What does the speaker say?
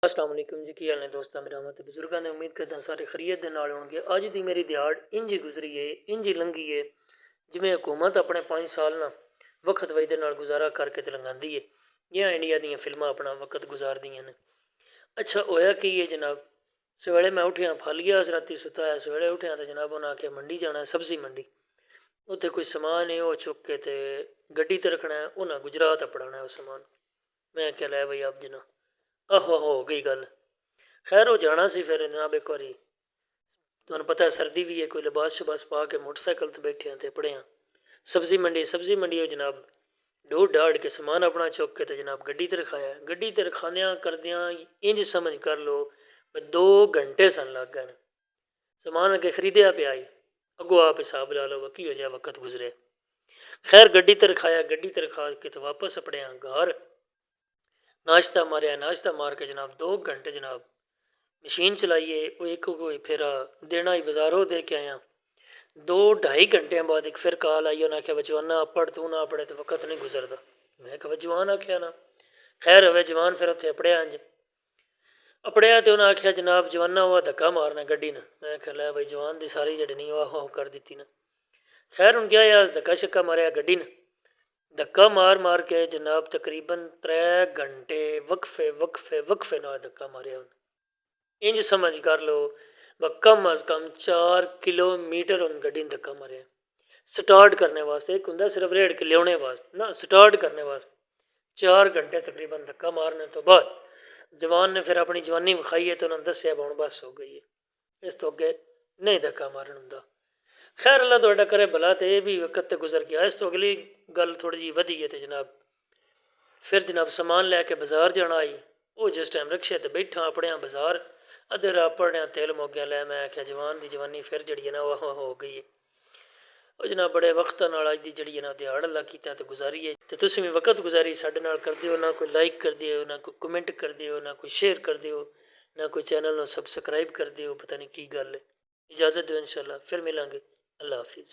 अस्सलाम वालेकुम जी, की हाल ने दोस्तों। मेरा मत बुजुर्गों ने उम्मीद करता सारे खरीत के नाल होंगे। अज की मेरी दिहाड़ इंज ही गुजरी है, इंज ही लंघी है जिमें हुकूमत अपने 5 साल ना वक्त वजह नाल गुजारा करके तो लंघाती है, या इंडिया दी फिल्मां अपना वक्त गुजारदियाँ ने। अच्छा होया कि ये जनाब, सवेले मैं उठिया फल गया, राती सुता है, सवेले उठिया तो जनाब उन्हें आख्या मंडी जाना है, सब्जी मंडी। उत्थे कोई समान है वह चुक के ते गड्डी ते रखना है, उन्हें गुजरात अपड़ाना है वो समान। मैं क्या लै बई आप जना, आहो हो गई गल। खैर वो जाना सी, फिर जनाब एक बारी तुहानू पता है सर्दी भी है, कोई लिबास शबास पा के मोटरसाइकिल ते बैठे ते पड़े हाँ सब्जी मंडी हो जनाब। ढूढ़ ढाड़ के समान अपना चुक के तो जनाब गड्डी ते रखाया। गड्डी ते रखाने करदियाँ इंज समझ कर लो 2 घंटे सन लग गए। समान अगे खरीदया पिया ही, अगो आप हिसाब ला लो की हो जाए वक्त गुजरे। खैर गड्डी ते रखाया, गड्डी ते रखा के तो वापस अपने घर नाश्ता मारिया, नाश्ता मार के जनाब 2 घंटे जनाब मशीन चलाइए। वो एक कोई फिर देना ही बाजारों दे के आया। 2-2.5 घंटे बाद एक फिर कॉल आई, उन्हें आख्या जवाना पढ़, तू ना पढ़े तो वक्त नहीं गुजरता। मैं कहा जवान आख्या ना। खैर हवे जवान फिर उत्थे अपड़िया इंज अपड़िया तो उन्हें आख्या जनाब जवाना हुआ धक्का मारना गड्डी ने। मैं कहा लै बई जवान की सारी जड़ी नहीं आहो कर दी ना। खैर हूँ क्या यार धक्का शक्का मारिया गड्डी ने, धक्का मार मार के जनाब तकरीबन 3 घंटे वक्फे वक्फे वक्फे नाल धक्का मारिया। इंज समझ कर लो कम अज कम 4 किलोमीटर उन गड्डी ने धक्का मारिया स्टार्ट करने वास्ते। एक होंगे सिर्फ रेड़ के लियाने वास्ते ना, स्टार्ट करने वास्ते 4 घंटे तकरीबन धक्का मारने तो बाद जवान ने फिर अपनी जवानी विखाई है तो उन्होंने दसिया हूँ बस हो गई है, इस तो अगे नहीं धक्का मारन होंगे। खैर अल्लाह तुहाडा करे भला, तो यह भी वक्त तो गुजर गया। इस तो अगली गल थोड़ी जी वधी है तो जनाब फिर जनाब समान लैके बाजार जाना आई। वो जिस टाइम रिक्शे ते बैठा अपने बाजार अद्धे राह पढ़ने तेल मुक गया। लै मैं आख्या जवान की जवानी फिर जड़ी है ना वह हो गई है। वो जनाब बड़े वक्त नाल अज की जड़ी है ना दिहाड़ अल्लाह कीता तो गुजारी है। तो तुसीं भी वक्त गुजारी साडे नाल कर दिओ, ना कोई लाइक कर दिओ, ना कोई कमेंट कर दिओ, ना कोई शेयर कर दिओ, ना कोई चैनल सबसक्राइब कर दिओ। पता नहीं की गल है। इजाज़त दो, इंशाअल्लाह फिर मिलांगे। अल्लाह हाफिज़।